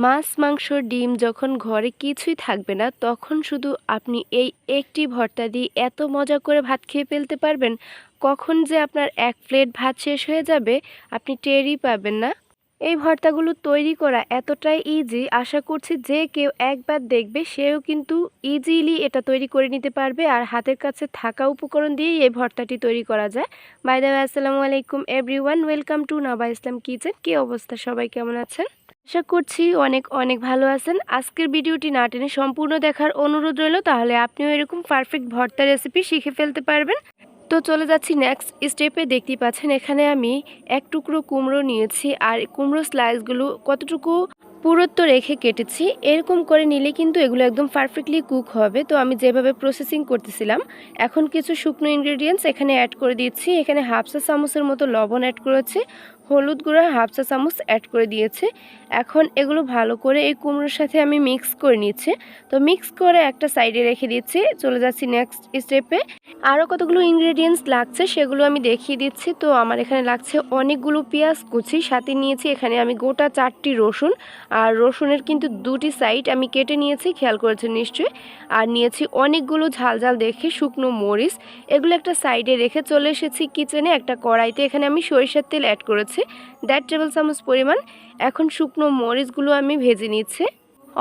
মাছ, মাংস, ডিম যখন ঘরে কিছুই থাকবে না, তখন শুধু আপনি এই একটি ভর্তা দিয়ে এত মজা করে ভাত খেয়ে ফেলতে পারবেন, কখন যে আপনার ১ প্লেট ভাত শেষ হয়ে যাবে, আপনি টেরই পাবেন না। এই ভর্তাগুলো তৈরি করা এতটাই ইজি, আশা করছি যে কেউ একবার দেখবে সেও কিন্তু ইজিলি এটা তৈরি করে নিতে পারবে। আর হাতের কাছে থাকা উপকরণ দিয়েই এই ভর্তাটি তৈরি করা যায়। বাই দ্য ওয়ে, আসসালামু আলাইকুম everyone, welcome to Naba Islam kitchen. কী অবস্থা, সবাই কেমন আছেন? আশা করছি অনেক অনেক ভালো আছেন। আজকের ভিডিওটি না টেনে সম্পূর্ণ দেখার অনুরোধ রইল, তাহলে আপনিও এরকম পারফেক্ট ভর্তা রেসিপি শিখে ফেলতে পারবেন। তো চলে যাচ্ছি নেক্সট স্টেপে। দেখতেই পাচ্ছেন এখানে আমি ১ টুকরো কুমড়ো নিয়েছি, আর কুমড়ো স্লাইসগুলো কতটুকু পুরুত্ব রেখে কেটেছি। এরকম করে নিলে কিন্তু এগুলো একদম পারফেক্টলি কুক হবে। তো আমি যেভাবে প্রসেসিং করতেছিলাম, এখন কিছু শুকনো ইনগ্রেডিয়েন্টস এখানে অ্যাড করে দিচ্ছি। এখানে হাফ চা চামচের মতো লবণ অ্যাড করেছি, হলুদ গুঁড়া হাফ চা চামচ অ্যাড করে দিয়েছে। এখন এগুলো ভালো করে এই কুমড়োর সাথে আমি মিক্স করে নিচ্ছি। তো মিক্স করে একটা সাইডে রেখে দিচ্ছি। চলে যাচ্ছি নেক্সট স্টেপে। আরও কতগুলো ইনগ্রেডিয়েন্টস লাগছে সেগুলো আমি দেখিয়ে দিচ্ছি। তো আমার এখানে লাগছে অনেকগুলো পেঁয়াজ কুচি, সাথে নিয়েছি এখানে আমি গোটা 4টি রসুন। আর রসুনের কিন্তু 2টি সাইড আমি কেটে নিয়েছি, খেয়াল করেছেন নিশ্চয়ই। আর নিয়েছি অনেকগুলো ঝাল ঝাল দেখে শুকনো মরিচ। এগুলো একটা সাইডে রেখে চলে এসেছি কিচেনে। একটা কড়াইতে এখানে আমি সরিষার তেল অ্যাড করেছি 1.5 টেবিল চামচ পরিমাণ। এখন শুকনো মরিচগুলো আমি ভেজে নিচ্ছি।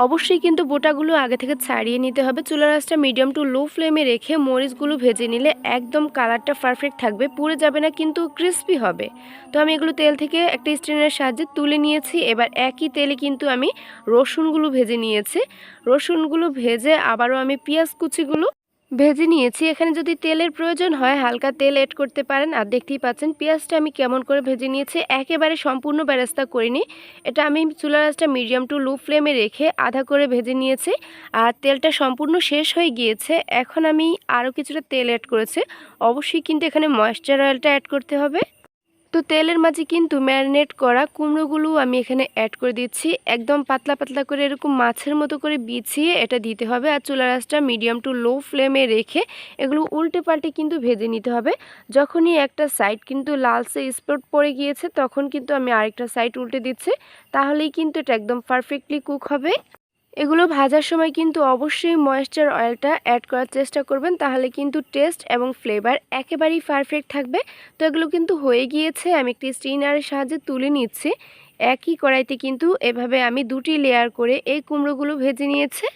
অবশ্যই কিন্তু বোটাগুলো আগে থেকে ছাড়িয়ে নিতে হবে। চুলার আঁচটা মিডিয়াম টু লো ফ্লেমে রেখে মরিচগুলো ভেজে নিলে একদম কালারটা পারফেক্ট থাকবে, পুড়ে যাবে না, কিন্তু ক্রিস্পি হবে। তো আমি এগুলো তেল থেকে একটা স্ট্রেনারের সাহায্যে তুলে নিয়েছি। এবার একই তেলে কিন্তু আমি রসুনগুলো ভেজে নিয়েছি। রসুনগুলো ভেজে আবারও আমি পেঁয়াজ কুচিগুলো ভেজে নিয়েছি। এখানে যদি তেলের প্রয়োজন হয় হালকা তেল অ্যাড করতে পারেন। আর দেখতেই পাচ্ছেন পেঁয়াজটা আমি কেমন করে ভেজে নিয়েছি, একেবারে সম্পূর্ণ বেরেস্তা করিনি। এটা আমি চুলার আঁচটা মিডিয়াম টু লো ফ্লেমে রেখে আধা করে ভেজে নিয়েছি। আর তেলটা সম্পূর্ণ শেষ হয়ে গিয়েছে। এখন আমি আরও কিছুটা তেল অ্যাড করেছি। অবশ্যই কিন্তু এখানে ময়েশ্চার অয়েলটা অ্যাড করতে হবে। তো তেলের মাঝে কিন্তু ম্যারিনেট করা কুমড়োগুলো আমি এখানে অ্যাড করে দিচ্ছি। একদম পাতলা পাতলা করে এরকম মাছের মতো করে বিছিয়ে এটা দিতে হবে। আর চুলার আঁচটা মিডিয়াম টু লো ফ্লেমে রেখে এগুলো উল্টে পাল্টে কিন্তু ভেজে নিতে হবে। যখনই একটা সাইড কিন্তু লালচে স্পট পড়ে গিয়েছে, তখন কিন্তু আমি আরেকটা সাইড উল্টে দিচ্ছি। তাহলেই কিন্তু এটা একদম পারফেক্টলি কুক হবে। এগুলো ভাজার সময় কিন্তু অবশ্যই ময়েশ্চার অয়েলটা অ্যাড করার চেষ্টা করবেন, তাহলে কিন্তু টেস্ট এবং ফ্লেভার একেবারেই পারফেক্ট থাকবে। তো এগুলো কিন্তু হয়ে গিয়েছে, আমি একটি স্ট্রেনারের সাহায্যে তুলে নিচ্ছি। একই কড়াইতে কিন্তু এভাবে আমি 2টি লেয়ার করে এই কুমড়োগুলো ভেজে নিয়েছি।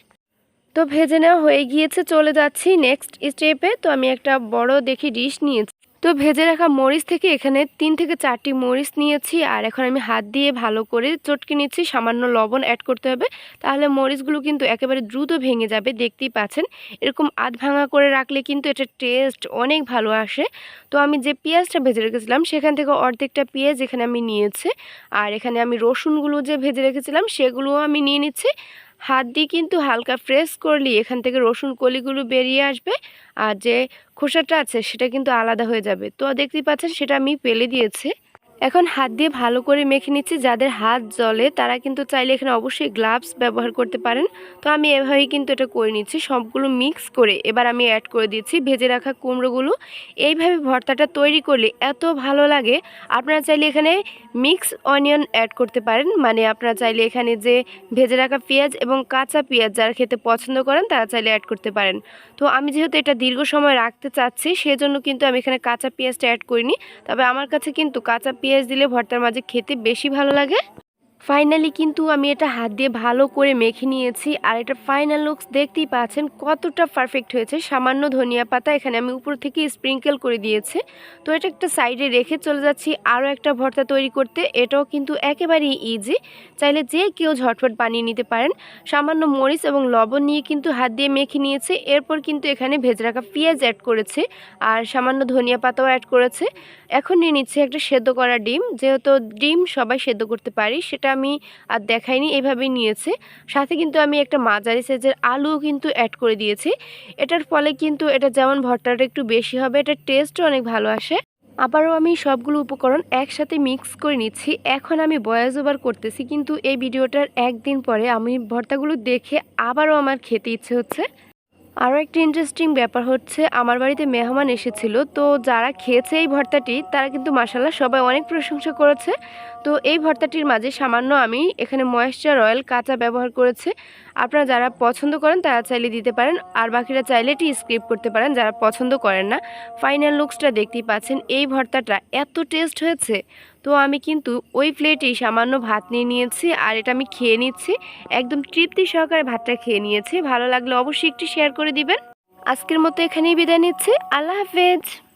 তো ভেজে নেওয়া হয়ে গিয়েছে, চলে যাচ্ছি নেক্সট স্টেপে। তো আমি একটা বড় দেখি ডিশ নিয়েছি। তো ভেজে রাখা মরিচ থেকে এখানে 3 থেকে 4টি মরিচ নিয়েছি। আর এখন আমি হাত দিয়ে ভালো করে চটকে নিচ্ছি। সামান্য লবণ অ্যাড করতে হবে, তাহলে মরিচগুলো কিন্তু একেবারে দ্রুত ভেঙে যাবে। দেখতেই পাচ্ছেন এরকম আধ ভাঙা করে রাখলে কিন্তু এটার টেস্ট অনেক ভালো আসে। তো আমি যে পেঁয়াজটা ভেজে রেখেছিলাম সেখান থেকে অর্ধেকটা পেঁয়াজ এখানে আমি নিয়েছি। আর এখানে আমি রসুনগুলো যে ভেজে রেখেছিলাম সেগুলোও আমি নিয়ে নিচ্ছি। হাত দিয়ে কিন্তু হালকা প্রেস করলেই এখান থেকে রসুন কলিগুলো বেরিয়ে আসবে। আর যে খোসাটা আছে সেটা কিন্তু আলাদা হয়ে যাবে। তো দেখতেই পাচ্ছেন সেটা আমি ফেলে দিয়েছি। এখন হাত দিয়ে ভালো করে মেখে নিচ্ছি। যাদের হাত জ্বলে তারা কিন্তু চাইলে এখানে অবশ্যই গ্লাভস ব্যবহার করতে পারেন। তো আমি এভাবেই কিন্তু এটা করে নিচ্ছি। সবগুলো মিক্স করে এবার আমি অ্যাড করে দিচ্ছি ভেজে রাখা কুমড়োগুলো। এইভাবে ভর্তাটা তৈরি করলে এত ভালো লাগে। আপনারা চাইলে এখানে মিক্স অনিয়ন অ্যাড করতে পারেন, মানে আপনারা চাইলে এখানে যে ভেজে রাখা পেঁয়াজ এবং কাঁচা পেঁয়াজ যারা খেতে পছন্দ করেন তারা চাইলে অ্যাড করতে পারেন। তো আমি যেহেতু এটা দীর্ঘ সময় রাখতে চাচ্ছি সেজন্য কিন্তু আমি এখানে কাঁচা পেঁয়াজটা অ্যাড করিনি। তবে আমার কাছে কিন্তু কাঁচা পেঁয়াজ দিলে ভর্তার মাঝে খেতে বেশি ভালো লাগে। ফাইনালি কিন্তু আমি এটা হাত দিয়ে ভালো করে মেখে নিয়েছি। আর এটা ফাইনাল লুকস দেখতেই পাচ্ছেন কতটা পারফেক্ট হয়েছে। সামান্য ধনিয়া পাতা এখানে আমি উপর থেকে স্প্রিঙ্কেল করে দিয়েছি। তো এটা একটা সাইডে রেখে চলে যাচ্ছি আরও একটা ভর্তা তৈরি করতে। এটাও কিন্তু একেবারেই ইজি, চাইলে যে কেউ ঝটফট বানিয়ে নিতে পারেন। সামান্য মরিচ এবং লবণ নিয়ে কিন্তু হাত দিয়ে মেখে নিয়েছে। এরপর কিন্তু এখানে ভেজে রাখা পেঁয়াজ অ্যাড করেছে আর সামান্য ধনিয়া পাতাও অ্যাড করেছে। এখন নিয়ে নিচ্ছে একটা সেদ্ধ করা ডিম। যেহেতু ডিম সবাই সেদ্ধ করতে পারি সেটা আমি আর দেখাইনি, এইভাবেই নিয়েছে। সাথে কিন্তু আমি একটা মাঝারি সাইজের আলুও কিন্তু অ্যাড করে দিয়েছি। এটার ফলে কিন্তু এটা যেমন ভর্তাটা একটু বেশি হবে, এটার টেস্টও অনেক ভালো আসে। আবারও আমি সবগুলো উপকরণ একসাথে মিক্স করে নিচ্ছি। এখন আমি ভয়েস ওভার করতেছি, কিন্তু এই ভিডিওটার একদিন পরে আমি ভর্তাগুলো দেখে আবারও আমার খেতে ইচ্ছে হচ্ছে। আরও একটি ইন্টারেস্টিং ব্যাপার হচ্ছে, আমার বাড়িতে মেহমান এসেছিল। তো যারা খেয়েছে এই ভর্তাটি তারা কিন্তু মাশাআল্লাহ সবাই অনেক প্রশংসা করেছে। তো এই ভর্তাটির মাঝে সামান্য আমি এখানে ময়েশ্চার অয়েল কাঁচা ব্যবহার করেছি। আপনারা যারা পছন্দ করেন তারা চাইলে দিতে পারেন, আর বাকিরা চাইলে এটি স্কিপ করতে পারেন যারা পছন্দ করেন না। ফাইনাল লুকসটা দেখতেই পাচ্ছেন, এই ভর্তাটা এত টেস্ট হয়েছে। তো আমি কিন্তু ওই প্লেটেই সামান্য ভাত নিয়ে নিয়েছি, আর এটা আমি খেয়ে নিচ্ছি। একদম তৃপ্তি সহকারে ভাতটা খেয়ে নিয়েছি। ভালো লাগলে অবশ্যই একটু শেয়ার করে দিবেন। আজকের মতো এখানেই বিদায় নিচ্ছি। আল্লাহ হাফেজ।